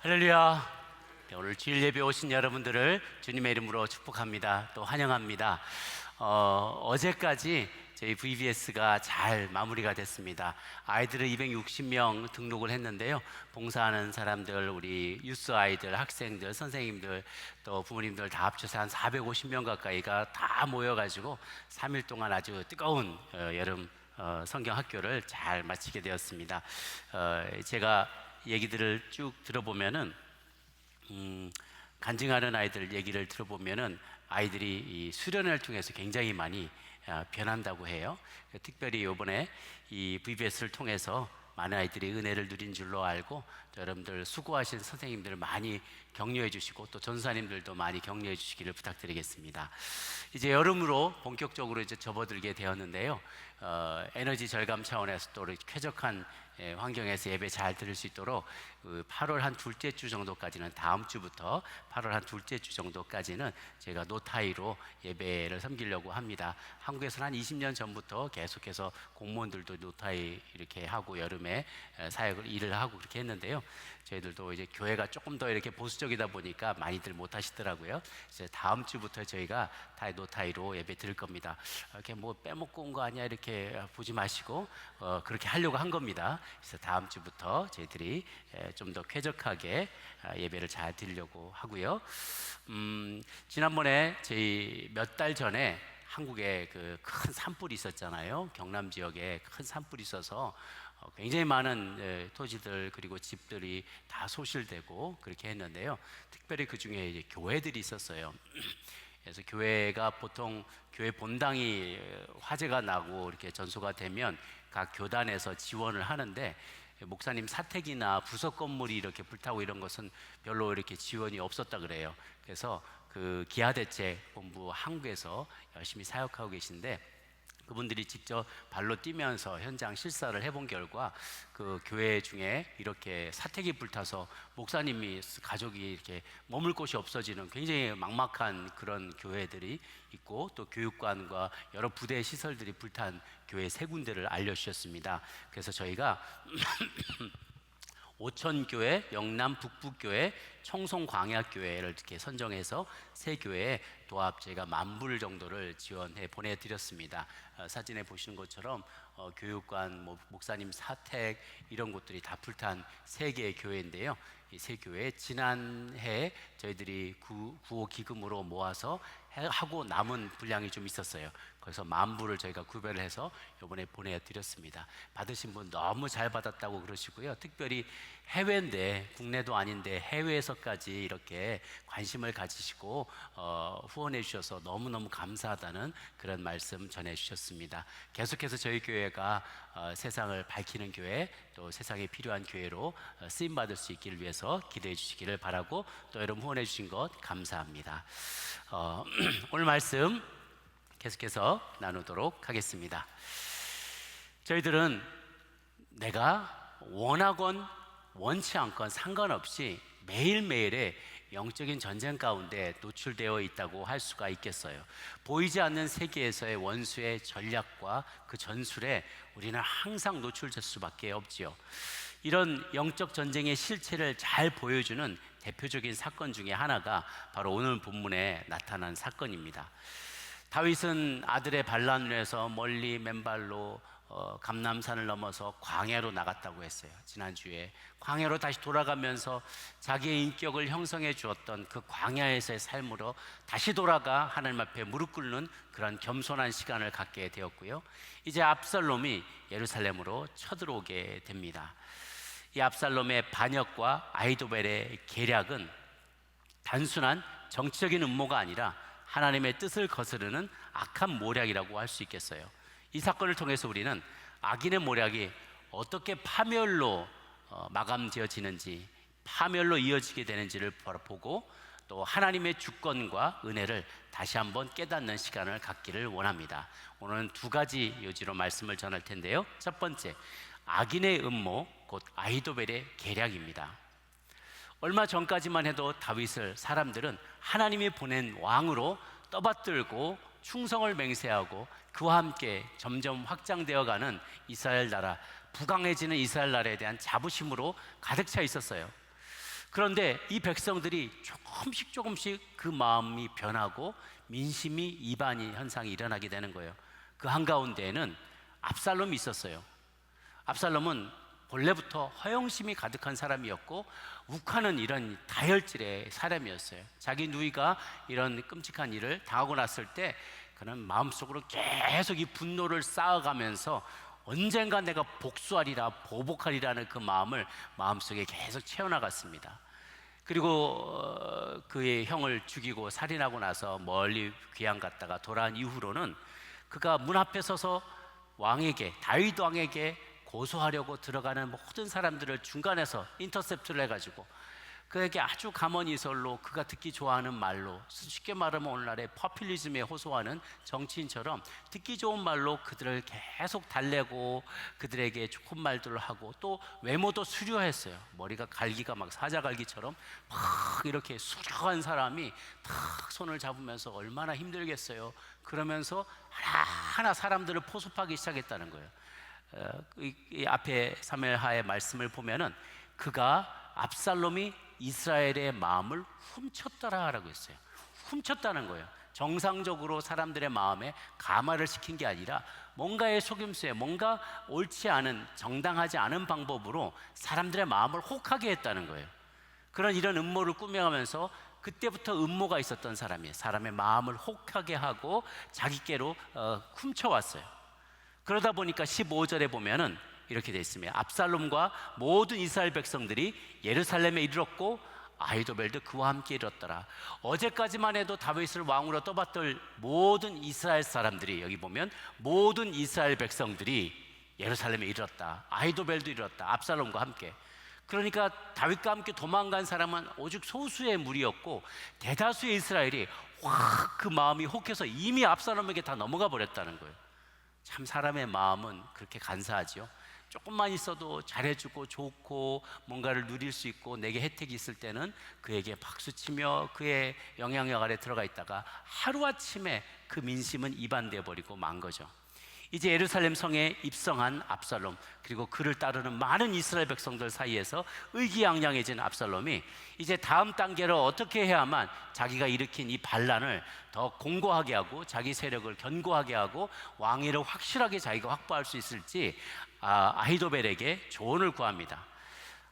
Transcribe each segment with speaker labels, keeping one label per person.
Speaker 1: 할렐루야. 네, 오늘 주일 예배 오신 여러분들을 주님의 이름으로 축복합니다. 또 환영합니다. 어제까지 저희 VBS가 잘 마무리가 됐습니다. 아이들을 260명 등록을 했는데요. 봉사하는 사람들, 우리 유스 아이들, 학생들, 선생님들, 또 부모님들 다 합쳐서 한 450명 가까이가 다 모여가지고 3일 동안 아주 뜨거운 여름 성경 학교를 잘 마치게 되었습니다. 제가 얘기들을 쭉 들어보면은 간증하는 아이들 얘기를 들어보면은 아이들이 이 수련회를 통해서 굉장히 많이 변한다고 해요. 특별히 이번에 이 VBS를 통해서 많은 아이들이 은혜를 누린 줄로 알고, 또 여러분들 수고하신 선생님들 많이 격려해 주시고 또 전사님들도 많이 격려해 주시기를 부탁드리겠습니다. 이제 여름으로 본격적으로 이제 접어들게 되었는데요. 에너지 절감 차원에서 또 쾌적한 환경에서 예배 잘 들을 수 있도록 8월 한 둘째 주 정도까지는, 다음 주부터 8월 한 둘째 주 정도까지는 제가 노타이로 예배를 섬기려고 합니다. 한국에서는 한 20년 전부터 계속해서 공무원들도 노타이 이렇게 하고 여름에 사역을 일을 하고 그렇게 했는데요. 저희들도 이제 교회가 조금 더 이렇게 보수적이다 보니까 많이들 못 하시더라고요. 이제 다음 주부터 저희가 다 노타이로 예배 드릴 겁니다. 이렇게 뭐 빼먹고 온 거 아니야 이렇게 보지 마시고 그렇게 하려고 한 겁니다. 그래서 다음 주부터 저희들이 좀 더 쾌적하게 예배를 잘 드리려고 하고요. 지난번에 저희 몇 달 전에 한국에 그 큰 산불이 있었잖아요. 경남 지역에 큰 산불이 있어서 굉장히 많은 토지들 그리고 집들이 다 소실되고 그렇게 했는데요. 특별히 그 중에 이제 교회들이 있었어요. 그래서 교회가 보통 교회 본당이 화재가 나고 이렇게 전소가 되면 각 교단에서 지원을 하는데, 목사님 사택이나 부속 건물이 이렇게 불타고 이런 것은 별로 이렇게 지원이 없었다 그래요. 그래서 그 기아대책본부 한국에서 열심히 사역하고 계신데, 그분들이 직접 발로 뛰면서 현장 실사를 해본 결과 그 교회 중에 이렇게 사택이 불타서 목사님이 가족이 이렇게 머물 곳이 없어지는 굉장히 막막한 그런 교회들이 있고, 또 교육관과 여러 부대 시설들이 불탄 교회 세 군데를 알려주셨습니다. 그래서 저희가 오천교회, 영남 북부교회, 청송광야교회를 이렇게 선정해서 세 교회에 도합 저희가 10,000불 정도를 지원해 보내드렸습니다. 사진에 보시는 것처럼 교육관, 목사님 사택 이런 곳들이 다 불탄 세 개의 교회인데요. 이 세 교회 지난해 저희들이 구호 기금으로 모아서 하고 남은 분량이 좀 있었어요. 그래서 10,000불을 저희가 구별을 해서 이번에 보내드렸습니다. 받으신 분 너무 잘 받았다고 그러시고요. 특별히 해외인데, 국내도 아닌데 해외에서까지 이렇게 관심을 가지시고 후원해 주셔서 너무너무 감사하다는 그런 말씀 전해 주셨습니다. 계속해서 저희 교회가 세상을 밝히는 교회, 또 세상에 필요한 교회로 쓰임받을 수 있기를 위해서 기도해 주시기를 바라고, 또 여러분 후원해 주신 것 감사합니다. 오늘 말씀 계속해서 나누도록 하겠습니다. 저희들은 내가 원하건 원치 않건 상관없이 매일매일의 영적인 전쟁 가운데 노출되어 있다고 할 수가 있겠어요. 보이지 않는 세계에서의 원수의 전략과 그 전술에 우리는 항상 노출될 수밖에 없지요. 이런 영적 전쟁의 실체를 잘 보여주는 대표적인 사건 중에 하나가 바로 오늘 본문에 나타난 사건입니다. 다윗은 아들의 반란을 위해서 멀리 맨발로 감람산을 넘어서 광야로 나갔다고 했어요. 지난주에 광야로 다시 돌아가면서 자기의 인격을 형성해 주었던 그 광야에서의 삶으로 다시 돌아가 하나님 앞에 무릎 꿇는 그런 겸손한 시간을 갖게 되었고요. 이제 압살롬이 예루살렘으로 쳐들어오게 됩니다. 이 압살롬의 반역과 아히도벨의 계략은 단순한 정치적인 음모가 아니라 하나님의 뜻을 거스르는 악한 모략이라고 할 수 있겠어요. 이 사건을 통해서 우리는 악인의 모략이 어떻게 파멸로 마감되어지는지, 파멸로 이어지게 되는지를 보고, 또 하나님의 주권과 은혜를 다시 한번 깨닫는 시간을 갖기를 원합니다. 오늘은 두 가지 요지로 말씀을 전할 텐데요. 첫 번째, 악인의 음모, 곧 아히도벨의 계략입니다. 얼마 전까지만 해도 다윗을 사람들은 하나님이 보낸 왕으로 떠받들고 충성을 맹세하고 그와 함께 점점 확장되어가는 이스라엘 나라, 부강해지는 이스라엘 나라에 대한 자부심으로 가득 차 있었어요. 그런데 이 백성들이 조금씩 그 마음이 변하고 민심이 이반이 현상이 일어나게 되는 거예요. 그 한가운데에는 압살롬이 있었어요. 압살롬은 본래부터 허영심이 가득한 사람이었고 욱하는 이런 다혈질의 사람이었어요. 자기 누이가 이런 끔찍한 일을 당하고 났을 때 그는 마음속으로 계속 이 분노를 쌓아가면서 언젠가 내가 복수하리라, 보복하리라는 그 마음을 마음속에 계속 채워나갔습니다. 그리고 그의 형을 죽이고 살인하고 나서 멀리 귀양 갔다가 돌아온 이후로는 그가 문 앞에 서서 왕에게, 다윗 왕에게 고소하려고 들어가는 모든 사람들을 중간에서 인터셉트를 해가지고 그에게 아주 가머니설로 그가 듣기 좋아하는 말로, 쉽게 말하면 오늘날의 포퓰리즘에 호소하는 정치인처럼 듣기 좋은 말로 그들을 계속 달래고 그들에게 좋은 말들을 하고, 또 외모도 수려했어요. 머리가 갈기가 막 사자갈기처럼 막 이렇게 수려한 사람이 탁 손을 잡으면서 얼마나 힘들겠어요. 그러면서 하나하나 사람들을 포섭하기 시작했다는 거예요. 이 앞에 사무엘하의 말씀을 보면은 그가 압살롬이 이스라엘의 마음을 훔쳤더라라고 했어요. 훔쳤다는 거예요. 정상적으로 사람들의 마음에 감화를 시킨 게 아니라 뭔가의 속임수에, 뭔가 옳지 않은, 정당하지 않은 방법으로 사람들의 마음을 혹하게 했다는 거예요. 이런 음모를 꾸며가면서 그때부터 음모가 있었던 사람이에요. 사람의 마음을 혹하게 하고 자기께로 훔쳐왔어요. 그러다 보니까 15절에 보면은 이렇게 되어 있습니다. 압살롬과 모든 이스라엘 백성들이 예루살렘에 이르렀고 아히도벨도 그와 함께 이르렀더라. 어제까지만 해도 다윗을 왕으로 떠받들 모든 이스라엘 사람들이, 여기 보면 모든 이스라엘 백성들이 예루살렘에 이르렀다. 아히도벨도 이르렀다. 압살롬과 함께. 그러니까 다윗과 함께 도망간 사람은 오직 소수의 무리였고 대다수의 이스라엘이 확 그 마음이 혹해서 이미 압살롬에게 다 넘어가 버렸다는 거예요. 참 사람의 마음은 그렇게 간사하지요. 조금만 있어도 잘해주고 좋고 뭔가를 누릴 수 있고 내게 혜택이 있을 때는 그에게 박수치며 그의 영향력 아래 들어가 있다가 하루아침에 그 민심은 이반되어 버리고 만 거죠. 이제 예루살렘 성에 입성한 압살롬, 그리고 그를 따르는 많은 이스라엘 백성들 사이에서 의기양양해진 압살롬이 이제 다음 단계를 어떻게 해야만 자기가 일으킨 이 반란을 더 공고하게 하고 자기 세력을 견고하게 하고 왕위를 확실하게 자기가 확보할 수 있을지 아히도벨에게 조언을 구합니다.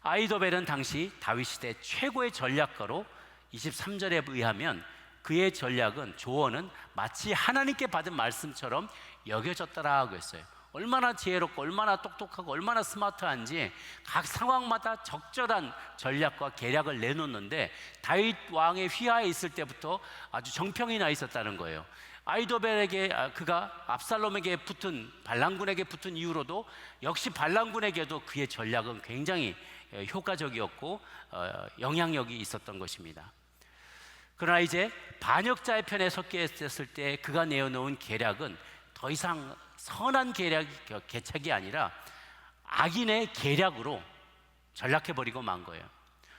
Speaker 1: 아히도벨은 당시 다윗 시대 최고의 전략가로 23절에 의하면 그의 전략은, 조언은 마치 하나님께 받은 말씀처럼 여겨졌더라고 했어요. 얼마나 지혜롭고 얼마나 똑똑하고 얼마나 스마트한지 각 상황마다 적절한 전략과 계략을 내놓는데 다윗 왕의 휘하에 있을 때부터 아주 정평이 나 있었다는 거예요. 아히도벨에게, 그가 압살롬에게 붙은, 반란군에게 붙은 이후로도 역시 반란군에게도 그의 전략은 굉장히 효과적이었고 영향력이 있었던 것입니다. 그러나 이제 반역자의 편에 섰게 됐을 때 그가 내어놓은 계략은 더 이상 선한 계책이 아니라 악인의 계략으로 전락해버리고 만 거예요.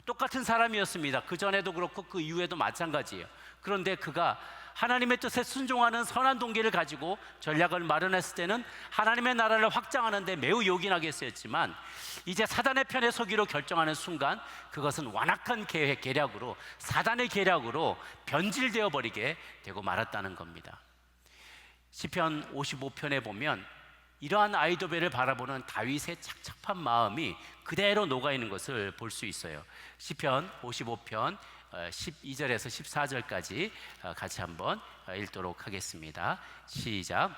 Speaker 1: 똑같은 사람이었습니다. 그 전에도 그렇고 그 이후에도 마찬가지예요. 그런데 그가 하나님의 뜻에 순종하는 선한 동기를 가지고 전략을 마련했을 때는 하나님의 나라를 확장하는 데 매우 요긴하게 쓰였지만 이제 사단의 편에 서기로 결정하는 순간 그것은 완악한 계략으로, 사단의 계략으로 변질되어 버리게 되고 말았다는 겁니다. 시편 55편에 보면 이러한 아히도벨을 바라보는 다윗의 착잡한 마음이 그대로 녹아있는 것을 볼 수 있어요. 시편 55편 12절에서 14절까지 같이 한번 읽도록 하겠습니다. 시작.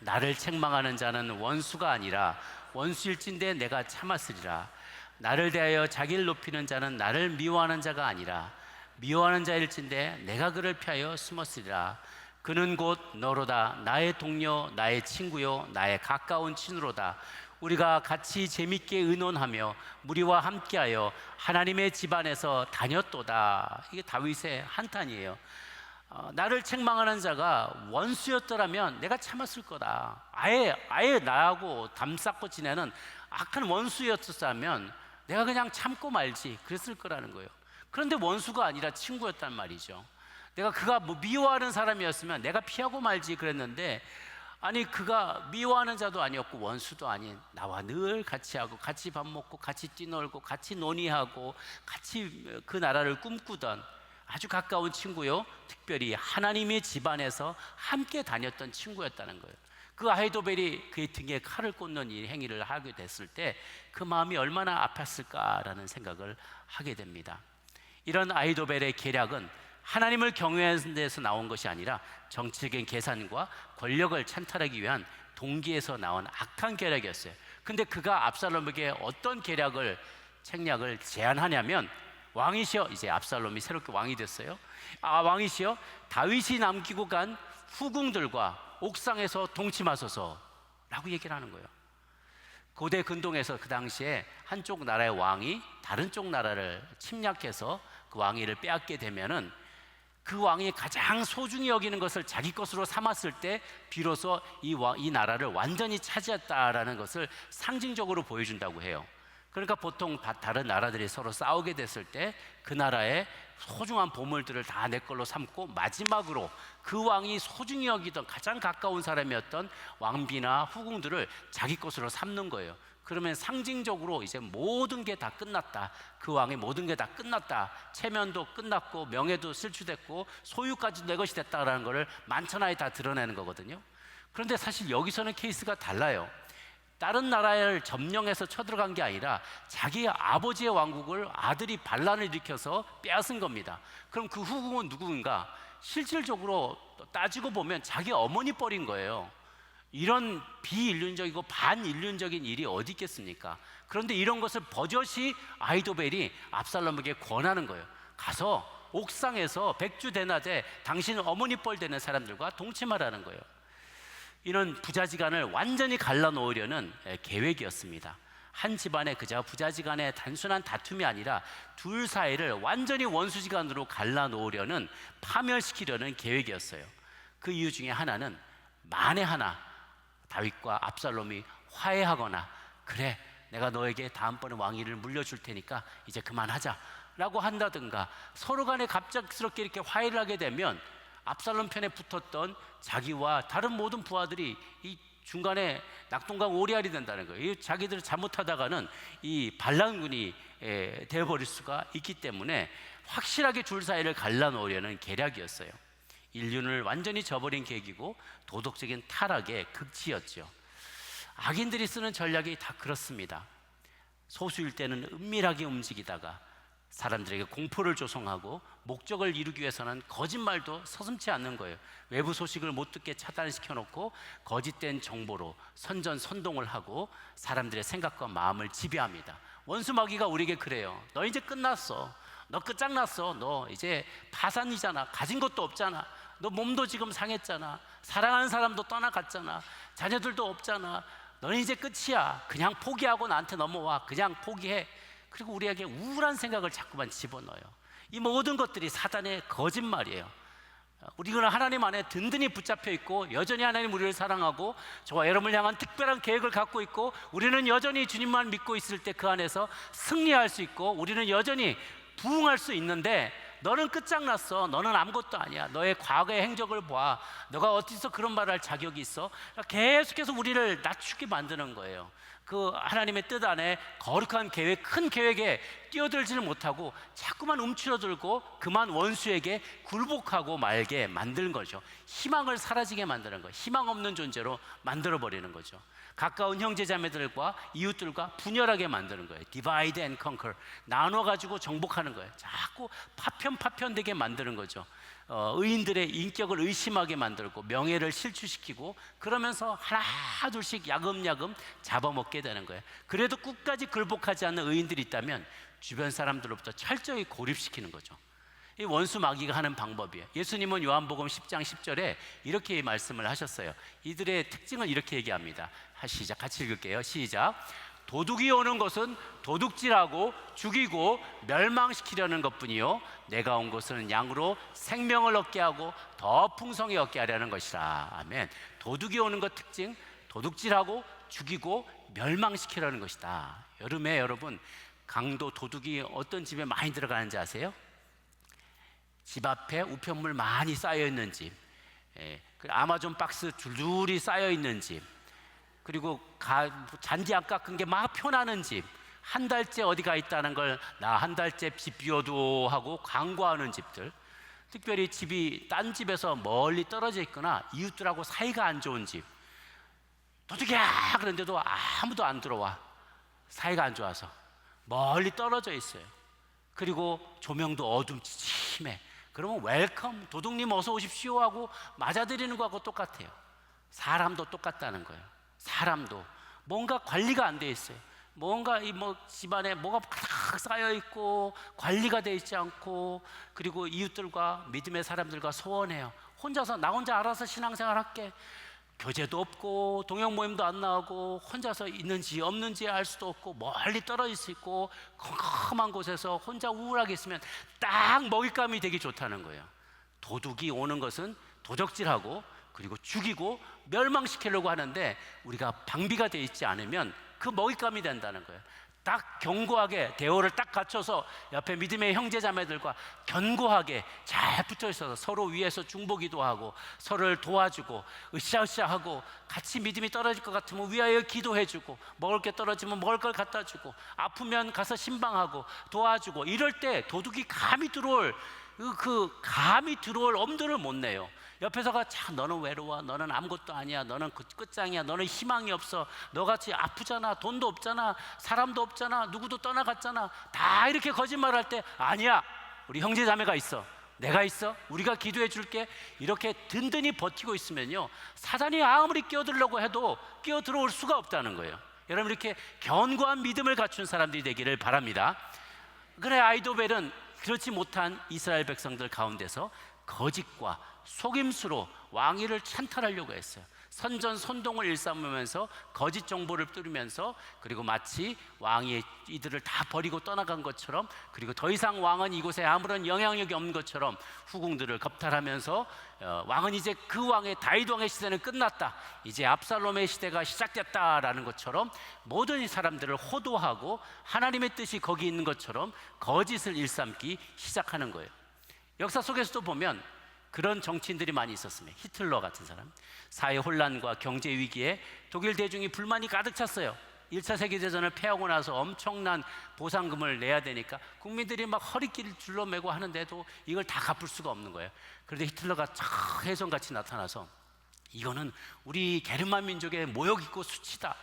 Speaker 1: 나를 책망하는 자는 원수가 아니라 원수일진데 내가 참았으리라. 나를 대하여 자기를 높이는 자는 나를 미워하는 자가 아니라 미워하는 자일진데 내가 그를 피하여 숨었으리라. 그는 곧 너로다. 나의 동료, 나의 친구요, 나의 가까운 친구로다. 우리가 같이 재밌게 의논하며 무리와 함께하여 하나님의 집안에서 다녔도다. 이게 다윗의 한탄이에요. 나를 책망하는 자가 원수였더라면 내가 참았을 거다. 아예 나하고 담쌓고 지내는 악한 원수였었다면 내가 그냥 참고 말지 그랬을 거라는 거예요. 그런데 원수가 아니라 친구였단 말이죠. 그가 미워하는 사람이었으면 내가 피하고 말지 그랬는데 아니 그가 미워하는 자도 아니었고 원수도 아닌 나와 늘 같이 하고 같이 밥 먹고 같이 뛰놀고 같이 논의하고 같이 그 나라를 꿈꾸던 아주 가까운 친구요, 특별히 하나님의 집안에서 함께 다녔던 친구였다는 거예요. 그 아히도벨이 그의 등에 칼을 꽂는 이 행위를 하게 됐을 때 그 마음이 얼마나 아팠을까라는 생각을 하게 됩니다. 이런 아히도벨의 계략은 하나님을 경외하는 데서 나온 것이 아니라 정치적인 계산과 권력을 찬탈하기 위한 동기에서 나온 악한 계략이었어요. 근데 그가 압살롬에게 어떤 계략을, 책략을 제안하냐면, 왕이시여, 이제 압살롬이 새롭게 왕이 됐어요. 왕이시여, 다윗이 남기고 간 후궁들과 옥상에서 동침하소서 라고 얘기를 하는 거예요. 고대 근동에서 그 당시에 한쪽 나라의 왕이 다른 쪽 나라를 침략해서 그 왕위를 빼앗게 되면은 그 왕이 가장 소중히 여기는 것을 자기 것으로 삼았을 때 비로소 이 나라를 완전히 차지했다라는 것을 상징적으로 보여준다고 해요. 그러니까 보통 다른 나라들이 서로 싸우게 됐을 때 그 나라의 소중한 보물들을 다 내 걸로 삼고 마지막으로 그 왕이 소중히 여기던 가장 가까운 사람이었던 왕비나 후궁들을 자기 것으로 삼는 거예요. 그러면 상징적으로 이제 모든 게 다 끝났다, 그 왕의 모든 게 다 끝났다, 체면도 끝났고 명예도 실추됐고 소유까지 내 것이 됐다라는 것을 만천하에 다 드러내는 거거든요. 그런데 사실 여기서는 케이스가 달라요. 다른 나라를 점령해서 쳐들어간 게 아니라 자기 아버지의 왕국을 아들이 반란을 일으켜서 빼앗은 겁니다. 그럼 그 후궁은 누구인가? 실질적으로 따지고 보면 자기 어머니 뻘인 거예요. 이런 비인륜적이고 반인륜적인 일이 어디 있겠습니까? 그런데 이런 것을 버젓이 아히도벨이 압살롬에게 권하는 거예요. 가서 옥상에서 백주대낮에 당신 어머니 뻘 되는 사람들과 동침하라는 거예요. 이런 부자지간을 완전히 갈라놓으려는 계획이었습니다. 한 집안의 그저 부자지간의 단순한 다툼이 아니라 둘 사이를 완전히 원수지간으로 갈라놓으려는, 파멸시키려는 계획이었어요. 그 이유 중에 하나는 만에 하나 다윗과 압살롬이 화해하거나, 그래 내가 너에게 다음번에 왕위를 물려줄 테니까 이제 그만하자 라고 한다든가, 서로 간에 갑작스럽게 이렇게 화해를 하게 되면 압살롬 편에 붙었던 자기와 다른 모든 부하들이 이 중간에 낙동강 오리알이 된다는 거예요. 자기들이 잘못하다가는 이 반란군이 되어버릴 수가 있기 때문에 확실하게 둘 사이를 갈라놓으려는 계략이었어요. 인륜을 완전히 저버린 계획이고 도덕적인 타락의 극치였죠. 악인들이 쓰는 전략이 다 그렇습니다. 소수일 때는 은밀하게 움직이다가 사람들에게 공포를 조성하고 목적을 이루기 위해서는 거짓말도 서슴지 않는 거예요. 외부 소식을 못 듣게 차단시켜 놓고 거짓된 정보로 선전선동을 하고 사람들의 생각과 마음을 지배합니다. 원수 마귀가 우리에게 그래요. 너 이제 끝났어. 너 끝장났어. 너 이제 파산이잖아. 가진 것도 없잖아. 너 몸도 지금 상했잖아. 사랑하는 사람도 떠나갔잖아. 자녀들도 없잖아. 너는 이제 끝이야. 그냥 포기하고 나한테 넘어와. 그냥 포기해. 그리고 우리에게 우울한 생각을 자꾸만 집어넣어요. 이 모든 것들이 사단의 거짓말이에요. 우리는 하나님 안에 든든히 붙잡혀 있고 여전히 하나님 우리를 사랑하고 저와 여러분을 향한 특별한 계획을 갖고 있고 우리는 여전히 주님만 믿고 있을 때 그 안에서 승리할 수 있고 우리는 여전히 부흥할 수 있는데, 너는 끝장났어. 너는 아무것도 아니야. 너의 과거의 행적을 봐. 너가 어디서 그런 말을 할 자격이 있어? 계속해서 우리를 낮추게 만드는 거예요. 그 하나님의 뜻 안에 거룩한 계획, 큰 계획에 뛰어들지를 못하고 자꾸만 움츠러들고 그만 원수에게 굴복하고 말게 만드는 거죠. 희망을 사라지게 만드는 거예요. 희망 없는 존재로 만들어버리는 거죠. 가까운 형제자매들과 이웃들과 분열하게 만드는 거예요. Divide and conquer, 나눠가지고 정복하는 거예요. 자꾸 파편되게 만드는 거죠. 의인들의 인격을 의심하게 만들고 명예를 실추시키고 그러면서 하나 둘씩 야금야금 잡아먹게 되는 거예요. 그래도 끝까지 굴복하지 않는 의인들이 있다면 주변 사람들로부터 철저히 고립시키는 거죠. 이 원수 마귀가 하는 방법이에요. 예수님은 요한복음 10장 10절에 이렇게 말씀을 하셨어요. 이들의 특징을 이렇게 얘기합니다. 시작, 같이 읽을게요. 시작. 도둑이 오는 것은 도둑질하고 죽이고 멸망시키려는 것뿐이요 내가 온 것은 양으로 생명을 얻게 하고 더 풍성히 얻게 하려는 것이라. 아멘. 도둑이 오는 것 특징, 도둑질하고 죽이고 멸망시키려는 것이다. 여름에 여러분 강도 도둑이 어떤 집에 많이 들어가는지 아세요? 집 앞에 우편물 많이 쌓여 있는 집, 아마존 박스 줄줄이 쌓여 있는 집, 그리고 잔디 안 깎은 게 막 펴나는 집, 한 달째 어디 가 있다는 걸 나 한 달째 집 비워도 하고 광고하는 집들, 특별히 집이 딴 집에서 멀리 떨어져 있거나 이웃들하고 사이가 안 좋은 집, 도둑이야 그런데도 아무도 안 들어와. 사이가 안 좋아서 멀리 떨어져 있어요. 그리고 조명도 어둠침침해. 그러면 웰컴, 도둑님 어서 오십시오 하고 맞아들이는 거하고 똑같아요. 사람도 똑같다는 거예요. 사람도 뭔가 관리가 안 돼 있어요. 뭔가 집안에 뭐가 가득 쌓여 있고 관리가 돼 있지 않고, 그리고 이웃들과 믿음의 사람들과 소원해요. 나 혼자 알아서 신앙생활 할게. 교제도 없고 동영 모임도 안 나오고 혼자서 있는지 없는지 알 수도 없고 멀리 떨어질 수 있고 컴컴한 곳에서 혼자 우울하게 있으면 딱 먹잇감이 되기 좋다는 거예요. 도둑이 오는 것은 도적질하고 그리고 죽이고 멸망시키려고 하는데, 우리가 방비가 되어 있지 않으면 그 먹잇감이 된다는 거예요. 딱 견고하게 대오를 딱 갖춰서 옆에 믿음의 형제 자매들과 견고하게 잘 붙어 있어서 서로 위에서 중보기도 하고 서로를 도와주고 으쌰으쌰하고, 같이 믿음이 떨어질 것 같으면 위하여 기도해주고, 먹을 게 떨어지면 먹을 걸 갖다 주고, 아프면 가서 신방하고 도와주고, 이럴 때 도둑이 감히 들어올 엄두를 못 내요. 옆에서가 참 너는 외로워, 너는 아무것도 아니야, 너는 끝장이야, 너는 희망이 없어, 너같이 아프잖아, 돈도 없잖아, 사람도 없잖아, 누구도 떠나갔잖아, 다 이렇게 거짓말할 때 아니야, 우리 형제 자매가 있어, 내가 있어, 우리가 기도해 줄게, 이렇게 든든히 버티고 있으면요, 사단이 아무리 끼어들려고 해도 끼어들어올 수가 없다는 거예요. 여러분, 이렇게 견고한 믿음을 갖춘 사람들이 되기를 바랍니다. 그래, 아이도벨은 그렇지 못한 이스라엘 백성들 가운데서 거짓과 속임수로 왕위를 찬탈하려고 했어요. 선전선동을 일삼으면서 거짓 정보를 뿌리면서, 그리고 마치 왕이 이들을 다 버리고 떠나간 것처럼, 그리고 더 이상 왕은 이곳에 아무런 영향력이 없는 것처럼 후궁들을 겁탈하면서 왕은 이제 그 왕의 다윗 왕의 시대는 끝났다, 이제 압살롬의 시대가 시작됐다라는 것처럼 모든 사람들을 호도하고 하나님의 뜻이 거기 있는 것처럼 거짓을 일삼기 시작하는 거예요. 역사 속에서도 보면 그런 정치인들이 많이 있었습니다. 히틀러 같은 사람, 사회 혼란과 경제 위기에 독일 대중이 불만이 가득 찼어요. 1차 세계대전을 패하고 나서 엄청난 보상금을 내야 되니까 국민들이 막 허리띠를 둘러매고 하는데도 이걸 다 갚을 수가 없는 거예요. 그런데 히틀러가 촥 혜성같이 나타나서 이거는 우리 게르만 민족의 모욕 있고 수치다,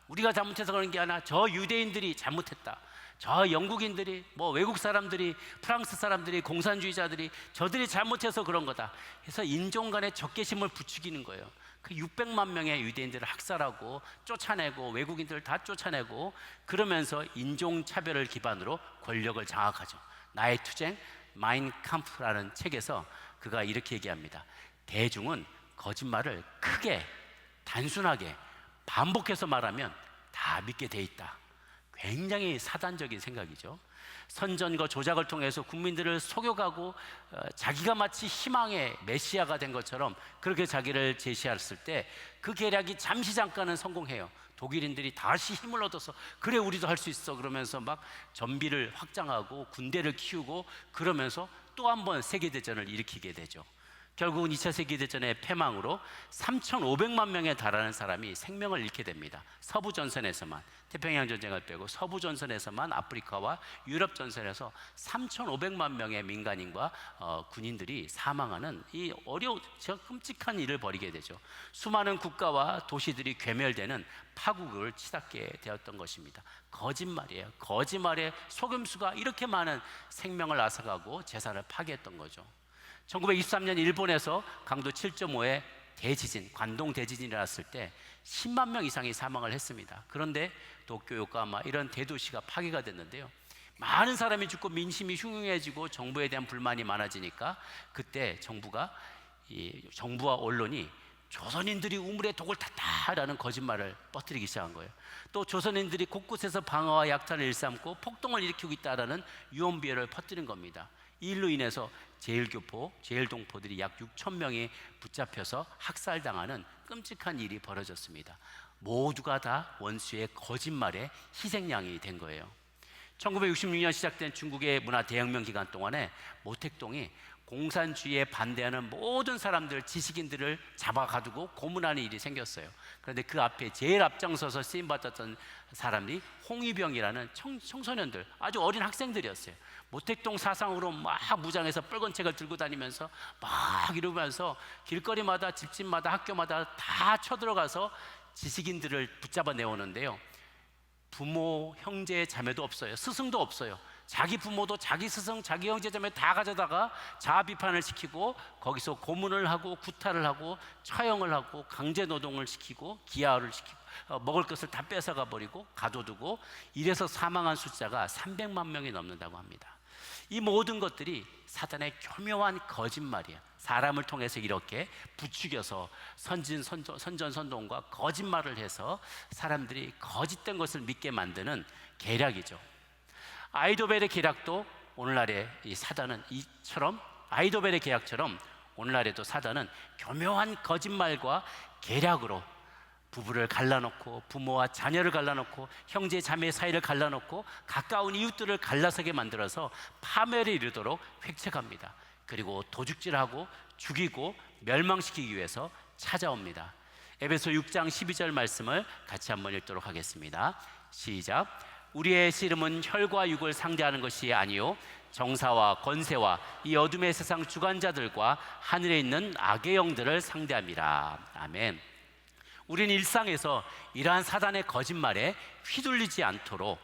Speaker 1: 우리가 잘못해서 그런 게 아니라 저 유대인들이 잘못했다, 저 영국인들이, 외국 사람들이, 프랑스 사람들이, 공산주의자들이 저들이 잘못해서 그런 거다 해서 인종 간의 적개심을 부추기는 거예요. 그 600만 명의 유대인들을 학살하고 쫓아내고 외국인들을 다 쫓아내고, 그러면서 인종차별을 기반으로 권력을 장악하죠. 나의 투쟁, 마인 캄프라는 책에서 그가 이렇게 얘기합니다. 대중은 거짓말을 크게 단순하게 반복해서 말하면 다 믿게 돼 있다. 굉장히 사단적인 생각이죠. 선전과 조작을 통해서 국민들을 속여가고 자기가 마치 희망의 메시아가 된 것처럼 그렇게 자기를 제시했을 때 그 계략이 잠시 잠깐은 성공해요. 독일인들이 다시 힘을 얻어서 그래 우리도 할 수 있어 그러면서 막 전비를 확장하고 군대를 키우고, 그러면서 또 한 번 세계대전을 일으키게 되죠. 결국은 2차 세계대전의 패망으로 3,500만 명에 달하는 사람이 생명을 잃게 됩니다. 서부전선에서만, 태평양 전쟁을 빼고 서부전선에서만, 아프리카와 유럽 전선에서 3,500만 명의 민간인과 군인들이 사망하는 이 끔찍한 일을 벌이게 되죠. 수많은 국가와 도시들이 괴멸되는 파국을 치닫게 되었던 것입니다. 거짓말이에요. 거짓말에 속임수가 이렇게 많은 생명을 앗아가고 재산을 파괴했던 거죠. 1923년 일본에서 강도 7.5의 대지진, 관동 대지진이 일어났을 때 10만 명 이상이 사망을 했습니다. 그런데 도쿄, 요코하마 이런 대도시가 파괴가 됐는데요, 많은 사람이 죽고 민심이 흉흉해지고 정부에 대한 불만이 많아지니까 그때 정부와 언론이 조선인들이 우물에 독을 탔다라는 거짓말을 퍼뜨리기 시작한 거예요. 또 조선인들이 곳곳에서 방화와 약탈을 일삼고 폭동을 일으키고 있다라는 유언비어를 퍼뜨린 겁니다. 이 일로 인해서 제일동포들이 약 6천 명이 붙잡혀서 학살당하는 끔찍한 일이 벌어졌습니다. 모두가 다 원수의 거짓말에 희생양이 된 거예요. 1966년 시작된 중국의 문화 대혁명 기간 동안에 모택동이 공산주의에 반대하는 모든 사람들, 지식인들을 잡아가두고 고문하는 일이 생겼어요. 그런데 그 앞에 제일 앞장서서 쓰임받았던 사람이 홍위병이라는 청소년들, 아주 어린 학생들이었어요. 모택동 사상으로 막 무장해서 빨간 책을 들고 다니면서 막 이러면서 길거리마다 집집마다 학교마다 다 쳐들어가서 지식인들을 붙잡아 내오는데요. 부모, 형제, 자매도 없어요. 스승도 없어요. 자기 부모도 자기 스승, 자기 형제, 자매 다 가져다가 자아 비판을 시키고 거기서 고문을 하고 구타를 하고 처형을 하고 강제 노동을 시키고 기아를 시키고 먹을 것을 다 뺏어가 버리고 가둬두고 이래서 사망한 숫자가 300만 명이 넘는다고 합니다. 이 모든 것들이 사단의 교묘한 거짓말이에요. 사람을 통해서 이렇게 부추겨서 선전선동과 거짓말을 해서 사람들이 거짓된 것을 믿게 만드는 계략이죠. 아이도벨의 계략도 오늘날의 이 사단은 이처럼 아이도벨의 계략처럼 오늘날에도 사단은 교묘한 거짓말과 계략으로 부부를 갈라놓고 부모와 자녀를 갈라놓고 형제 자매 사이를 갈라놓고 가까운 이웃들을 갈라서게 만들어서 파멸에 이르도록 획책합니다. 그리고 도둑질하고 죽이고 멸망시키기 위해서 찾아옵니다. 에베소 6장 12절 말씀을 같이 한번 읽도록 하겠습니다. 시작. 우리의 씨름은 혈과 육을 상대하는 것이 아니요 정사와 권세와 이 어둠의 세상 주관자들과 하늘에 있는 악의 영들을 상대함이라. 아멘. 우리는 일상에서 이러한 사단의 거짓말에 휘둘리지 않도록,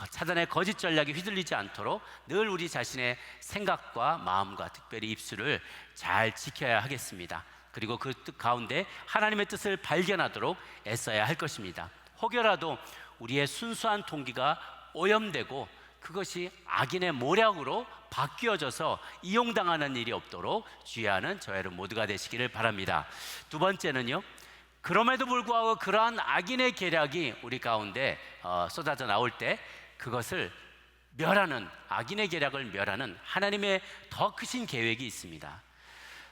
Speaker 1: 사단의 거짓 전략에 휘둘리지 않도록 늘 우리 자신의 생각과 마음과 특별히 입술을 잘 지켜야 하겠습니다. 그리고 그 뜻 가운데 하나님의 뜻을 발견하도록 애써야 할 것입니다. 혹여라도 우리의 순수한 동기가 오염되고 그것이 악인의 모략으로 바뀌어져서 이용당하는 일이 없도록 주의하는 저와 여러분 모두가 되시기를 바랍니다. 두 번째는요, 그럼에도 불구하고 그러한 악인의 계략이 우리 가운데 쏟아져 나올 때 그것을 멸하는, 악인의 계략을 멸하는 하나님의 더 크신 계획이 있습니다.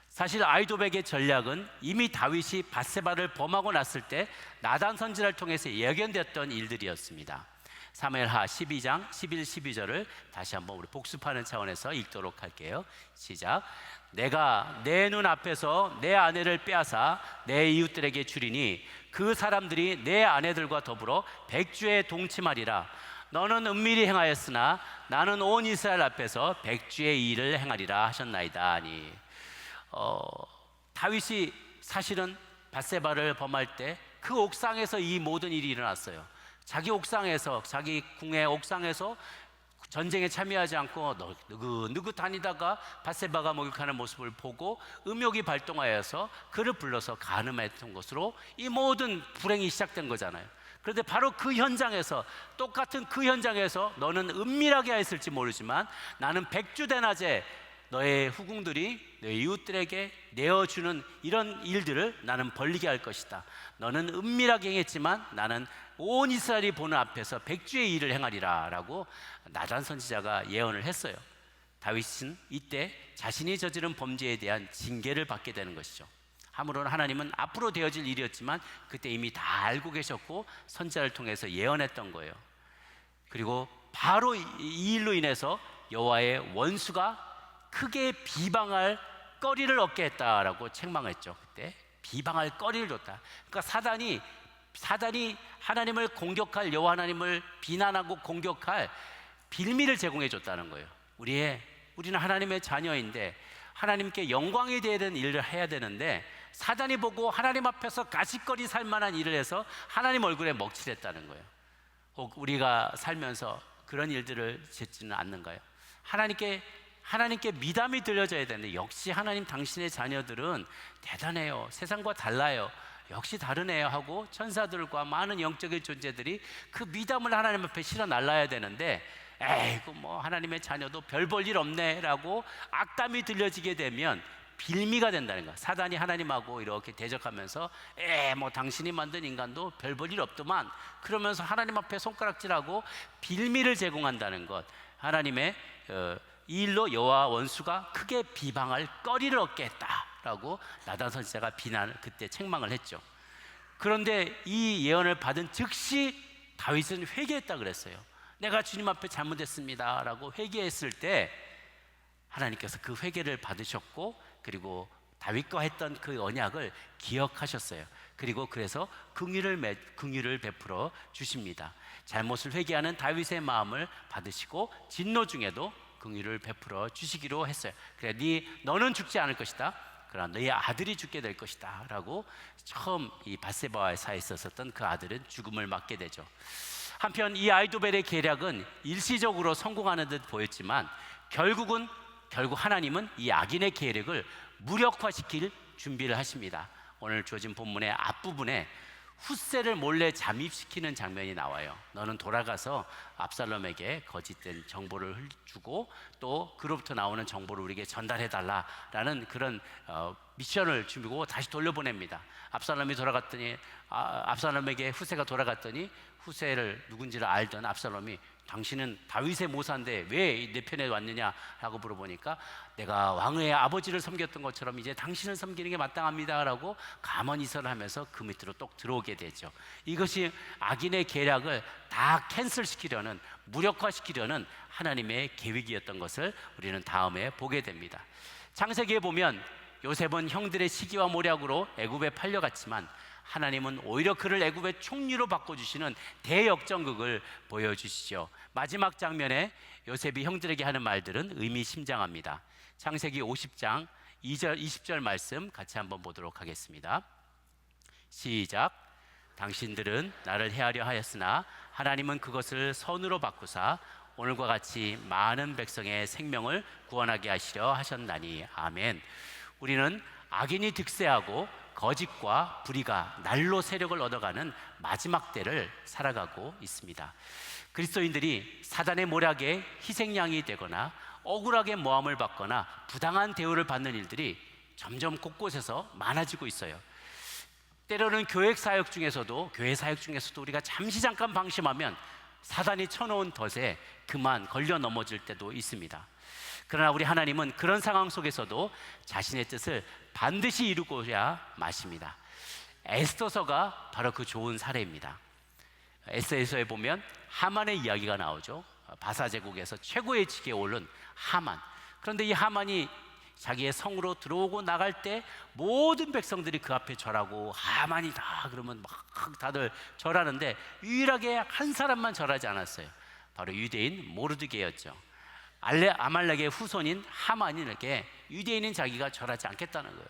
Speaker 1: 사실 아이도백의 전략은 이미 다윗이 밧세바를 범하고 났을 때 나단 선지자를 통해서 예견됐던 일들이었습니다. 사무엘하 12장 11, 12절을 다시 한번 우리 복습하는 차원에서 읽도록 할게요. 시작. 내가 내 눈 앞에서 내 아내를 빼앗아 내 이웃들에게 주리니 그 사람들이 내 아내들과 더불어 백주에 동침하리라. 너는 은밀히 행하였으나 나는 온 이스라엘 앞에서 백주의 일을 행하리라 하셨나이다 하니, 다윗이 사실은 밧세바를 범할 때 그 옥상에서 이 모든 일이 일어났어요. 자기 옥상에서, 자기 궁의 옥상에서 전쟁에 참여하지 않고 느긋느긋 다니다가 밧세바가 목욕하는 모습을 보고 음욕이 발동하여서 그를 불러서 간음했던 것으로 이 모든 불행이 시작된 거잖아요. 그런데 바로 그 현장에서, 똑같은 그 현장에서 너는 은밀하게 했을지 모르지만 나는 백주대낮에 너의 후궁들이 너의 이웃들에게 내어주는 이런 일들을 나는 벌리게 할 것이다. 너는 은밀하게 행했지만 나는 온 이스라엘이 보는 앞에서 백주의 일을 행하리라 라고 나단 선지자가 예언을 했어요. 다윗은 이때 자신이 저지른 범죄에 대한 징계를 받게 되는 것이죠. 아무런 하나님은 앞으로 되어질 일이었지만 그때 이미 다 알고 계셨고 선지자를 통해서 예언했던 거예요. 그리고 바로 이 일로 인해서 여호와의 원수가 크게 비방할 거리를 얻게 했다라고 책망했죠. 그때 비방할 거리를 줬다. 그러니까 사단이 하나님을 공격할, 여호와 하나님을 비난하고 공격할 빌미를 제공해 줬다는 거예요. 우리는 하나님의 자녀인데 하나님께 영광이 되는 일을 해야 되는데 사단이 보고 하나님 앞에서 가시거리 살 만한 일을 해서 하나님 얼굴에 먹칠했다는 거예요. 혹 우리가 살면서 그런 일들을 짓지는 않는가요? 하나님께 미담이 들려져야 되는데 역시 하나님 당신의 자녀들은 대단해요. 세상과 달라요. 역시 다르네요 하고 천사들과 많은 영적인 존재들이 그 미담을 하나님 앞에 실어 날라야 되는데 에이구 뭐 하나님의 자녀도 별 볼 일 없네 라고 악담이 들려지게 되면 빌미가 된다는 거야. 사단이 하나님하고 이렇게 대적하면서 뭐 당신이 만든 인간도 별 볼 일 없더만 그러면서 하나님 앞에 손가락질하고 빌미를 제공한다는 것. 하나님의 이 일로 여호와 원수가 크게 비방할 거리를 얻게 했다라고 나단 선지자가 그때 책망을 했죠. 그런데 이 예언을 받은 즉시 다윗은 회개했다 그랬어요. 내가 주님 앞에 잘못했습니다 라고 회개했을 때 하나님께서 그 회개를 받으셨고, 그리고 다윗과 했던 그 언약을 기억하셨어요. 그리고 그래서 긍휼을 베풀어 주십니다. 잘못을 회개하는 다윗의 마음을 받으시고 진노 중에도 긍휼을 베풀어 주시기로 했어요. 그래, 너는 죽지 않을 것이다, 그러나 너의 아들이 죽게 될 것이다 라고 처음 이 밧세바와의 사이에 있었던 그 아들은 죽음을 맞게 되죠. 한편 이 아이도벨의 계략은 일시적으로 성공하는 듯 보였지만 결국 하나님은 이 악인의 계략을 무력화시킬 준비를 하십니다. 오늘 주어진 본문의 앞부분에 훗세를 몰래 잠입시키는 장면이 나와요. 너는 돌아가서 압살롬에게 거짓된 정보를 주고 또 그로부터 나오는 정보를 우리에게 전달해달라라는 그런 미션을 주고 다시 돌려보냅니다. 압살롬에게 훗세가 돌아갔더니 훗세를 누군지를 알던 압살롬이 당신은 다윗의 모사인데 왜 내 편에 왔느냐 라고 물어보니까 내가 왕의 아버지를 섬겼던 것처럼 이제 당신을 섬기는 게 마땅합니다 라고 가만히서를 하면서 그 밑으로 똑 들어오게 되죠. 이것이 악인의 계략을 다 캔슬시키려는, 무력화시키려는 하나님의 계획이었던 것을 우리는 다음에 보게 됩니다. 창세기에 보면 요셉은 형들의 시기와 모략으로 애굽에 팔려갔지만 하나님은 오히려 그를 애굽의 총리로 바꿔주시는 대역전극을 보여주시죠. 마지막 장면에 요셉이 형들에게 하는 말들은 의미심장합니다. 창세기 50장 2절 20절 말씀 같이 한번 보도록 하겠습니다. 시작. 당신들은 나를 해하려 하였으나 하나님은 그것을 선으로 바꾸사 오늘과 같이 많은 백성의 생명을 구원하게 하시려 하셨나니. 아멘. 우리는 악인이 득세하고 거짓과 불의가 날로 세력을 얻어가는 마지막 때를 살아가고 있습니다. 그리스도인들이 사단의 모략에 희생양이 되거나 억울하게 모함을 받거나 부당한 대우를 받는 일들이 점점 곳곳에서 많아지고 있어요. 때로는 교회 사역 중에서도 우리가 잠깐 방심하면 사단이 쳐놓은 덫에 그만 걸려 넘어질 때도 있습니다. 그러나 우리 하나님은 그런 상황 속에서도 자신의 뜻을 반드시 이루고야 마십니다. 에스더서가 바로 그 좋은 사례입니다. 에스더서에 보면 하만의 이야기가 나오죠. 바사제국에서 최고의 직에 오른 하만. 그런데 이 하만이 자기의 성으로 들어오고 나갈 때 모든 백성들이 그 앞에 절하고 하만이다 그러면 막 다들 절하는데 유일하게 한 사람만 절하지 않았어요. 바로 유대인 모르드게였죠. 아말렉의 후손인 하만에게 유대인인 자기가 절하지 않겠다는 거예요.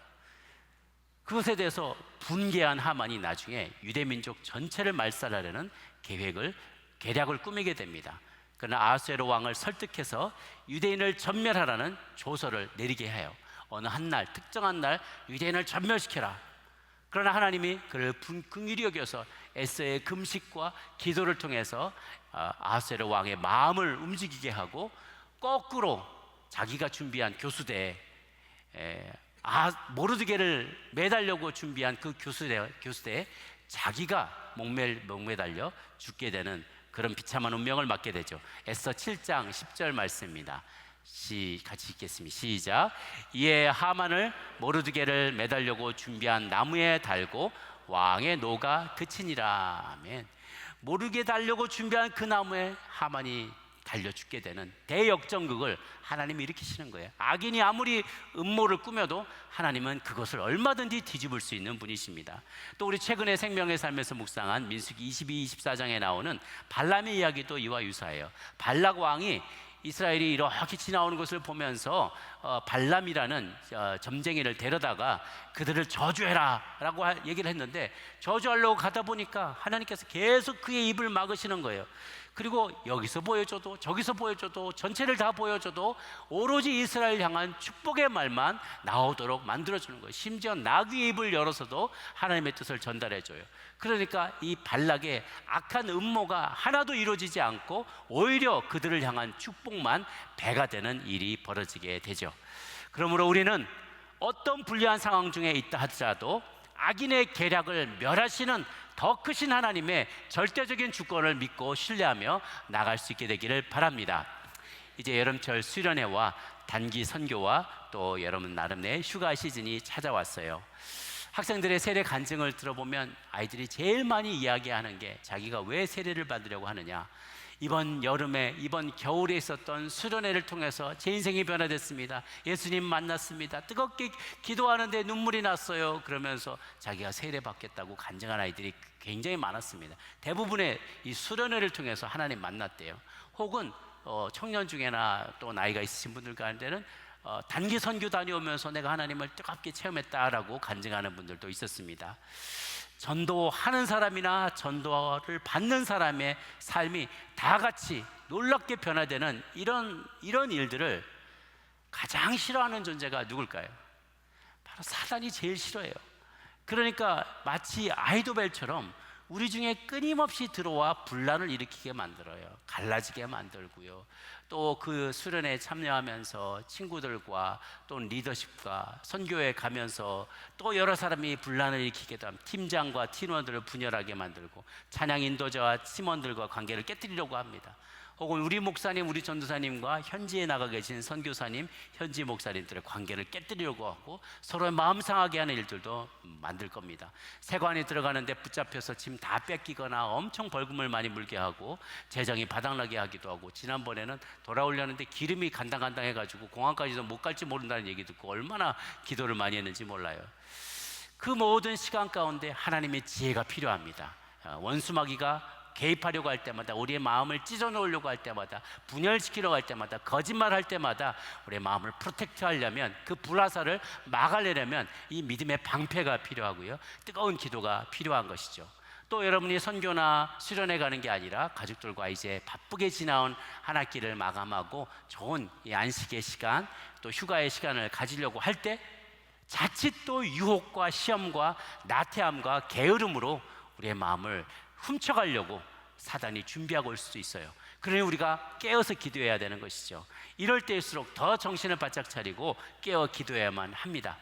Speaker 1: 그것에 대해서 분개한 하만이 나중에 유대민족 전체를 말살하려는 계략을 꾸미게 됩니다. 그러나 아하수에로 왕을 설득해서 유대인을 전멸하라는 조서를 내리게 해요. 어느 한날, 특정한 날 유대인을 전멸시켜라. 그러나 하나님이 그를 긍휼히 여겨서 에스더의 금식과 기도를 통해서 아하수에로 왕의 마음을 움직이게 하고 거꾸로 자기가 준비한 교수대에 모르드게를 매달려고 준비한 그 교수대에 자기가 목매달려 죽게 되는 그런 비참한 운명을 맞게 되죠. 에스더 7장 10절 말씀입니다. 같이 읽겠습니다. 시작. 이에 하만을 모르드게를 매달려고 준비한 나무에 달고 왕의 노가 그치니라. 아멘. 모르게 달려고 준비한 그 나무에 하만이 달려 죽게 되는 대역전극을 하나님이 일으키시는 거예요. 악인이 아무리 음모를 꾸며도 하나님은 그것을 얼마든지 뒤집을 수 있는 분이십니다. 또 우리 최근에 생명의 삶에서 묵상한 민수기 22, 24장에 나오는 발람의 이야기도 이와 유사해요. 발락 왕이 이스라엘이 이렇게 지나오는 것을 보면서 발람이라는 점쟁이를 데려다가 그들을 저주해라 라고 얘기를 했는데, 저주하려고 가다 보니까 하나님께서 계속 그의 입을 막으시는 거예요. 그리고 여기서 보여줘도 저기서 보여줘도 전체를 다 보여줘도 오로지 이스라엘 향한 축복의 말만 나오도록 만들어주는 거예요. 심지어 나귀의 입을 열어서도 하나님의 뜻을 전달해줘요. 그러니까 이 발락의 악한 음모가 하나도 이루어지지 않고 오히려 그들을 향한 축복만 배가 되는 일이 벌어지게 되죠. 그러므로 우리는 어떤 불리한 상황 중에 있다 하더라도 악인의 계략을 멸하시는 더 크신 하나님의 절대적인 주권을 믿고 신뢰하며 나갈 수 있게 되기를 바랍니다. 이제 여름철 수련회와 단기 선교와 또 여러분 나름의 휴가 시즌이 찾아왔어요. 학생들의 세례 간증을 들어보면 아이들이 제일 많이 이야기하는 게 자기가 왜 세례를 받으려고 하느냐, 이번 여름에 이번 겨울에 있었던 수련회를 통해서 제 인생이 변화됐습니다. 예수님 만났습니다. 뜨겁게 기도하는데 눈물이 났어요. 그러면서 자기가 세례 받겠다고 간증한 아이들이 굉장히 많았습니다. 대부분의 이 수련회를 통해서 하나님 만났대요. 혹은 청년 중에나 또 나이가 있으신 분들 가운데는 단기 선교 다녀오면서 내가 하나님을 뜨겁게 체험했다라고 간증하는 분들도 있었습니다. 전도하는 사람이나 전도를 받는 사람의 삶이 다 같이 놀랍게 변화되는 이런 일들을 가장 싫어하는 존재가 누굴까요? 바로 사단이 제일 싫어해요. 그러니까 마치 아이도벨처럼 우리 중에 끊임없이 들어와 분란을 일으키게 만들어요. 갈라지게 만들고요. 또 그 수련회에 참여하면서 친구들과 또 리더십과 선교회 가면서 또 여러 사람이 분란을 일으키기도 합니다. 팀장과 팀원들을 분열하게 만들고 찬양 인도자와 팀원들과 관계를 깨뜨리려고 합니다. 혹은 우리 목사님, 우리 전도사님과 현지에 나가 계신 선교사님, 현지 목사님들의 관계를 깨뜨리려고 하고 서로의 마음 상하게 하는 일들도 만들 겁니다. 세관에 들어가는데 붙잡혀서 짐 다 뺏기거나 엄청 벌금을 많이 물게 하고 재정이 바닥나게 하기도 하고, 지난번에는 돌아오려는데 기름이 간당간당 해가지고 공항까지도 못 갈지 모른다는 얘기 듣고 얼마나 기도를 많이 했는지 몰라요. 그 모든 시간 가운데 하나님의 지혜가 필요합니다. 원수마귀가 개입하려고 할 때마다, 우리의 마음을 찢어놓으려고 할 때마다, 분열시키려고 할 때마다, 거짓말할 때마다 우리의 마음을 프로텍트 하려면, 그 불화살을 막아내려면 이 믿음의 방패가 필요하고요, 뜨거운 기도가 필요한 것이죠. 또 여러분이 선교나 수련회 가는 게 아니라 가족들과 이제 바쁘게 지나온 한 학기를 마감하고 좋은 이 안식의 시간, 또 휴가의 시간을 가지려고 할 때 자칫 또 유혹과 시험과 나태함과 게으름으로 우리의 마음을 훔쳐가려고 사단이 준비하고 올 수도 있어요. 그러니 우리가 깨어서 기도해야 되는 것이죠. 이럴 때일수록 더 정신을 바짝 차리고 깨어 기도해야만 합니다.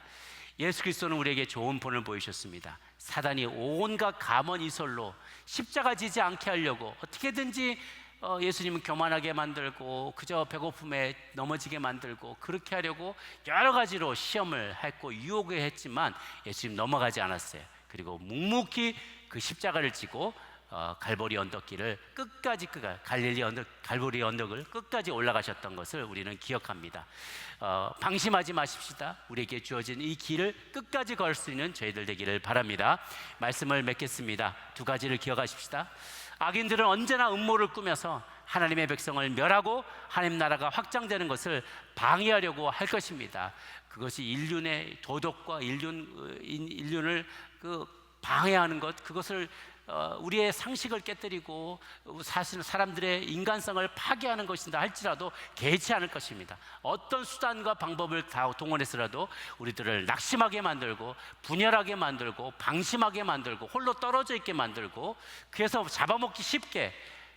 Speaker 1: 예수 그리스도는 우리에게 좋은 본을 보이셨습니다. 사단이 온갖 가먼이설로 십자가 지지 않게 하려고 어떻게든지 예수님은 교만하게 만들고 그저 배고픔에 넘어지게 만들고 그렇게 하려고 여러 가지로 시험을 했고 유혹을 했지만 예수님 넘어가지 않았어요. 그리고 묵묵히 그 십자가를 지고 갈보리 언덕길을 끝까지 갈보리 언덕을 끝까지 올라가셨던 것을 우리는 기억합니다. 방심하지 마십시다. 우리에게 주어진 이 길을 끝까지 걸 수 있는 저희들 되기를 바랍니다. 말씀을 맺겠습니다. 두 가지를 기억하십시다. 악인들은 언제나 음모를 꾸며서 하나님의 백성을 멸하고 하나님 나라가 확장되는 것을 방해하려고 할 것입니다. 그것이 인륜의 도덕과 인륜을 방해하는 것, 그것을 우리의 상식을 깨뜨리고 사실 사람들의 인간성을 파괴하는 것이다 할지라도 개의치 않을 것입니다. 어떤 수단과 방법을 다 동원해서라도 우리들을 낙심하게 만들고 분열하게 만들고 방심하게 만들고 홀로 떨어져 있게 만들고, 그래서 잡아먹기 쉽게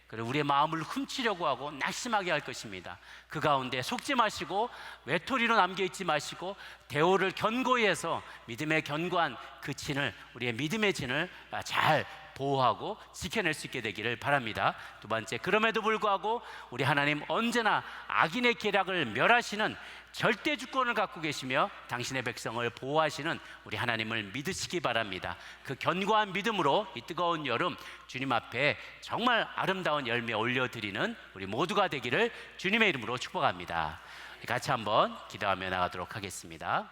Speaker 1: 그리고 우리의 마음을 훔치려고 하고 낙심하게 할 것입니다. 그 가운데 속지 마시고 외톨이로 남겨있지 마시고 대오를 견고히 해서 믿음의 견고한 그 진을, 우리의 믿음의 진을 잘 보호하고 지켜낼 수 있게 되기를 바랍니다. 두 번째, 그럼에도 불구하고 우리 하나님 언제나 악인의 계략을 멸하시는 절대 주권을 갖고 계시며 당신의 백성을 보호하시는 우리 하나님을 믿으시기 바랍니다. 그 견고한 믿음으로 이 뜨거운 여름 주님 앞에 정말 아름다운 열매 올려드리는 우리 모두가 되기를 주님의 이름으로 축복합니다. 같이 한번 기도하며 나가도록 하겠습니다.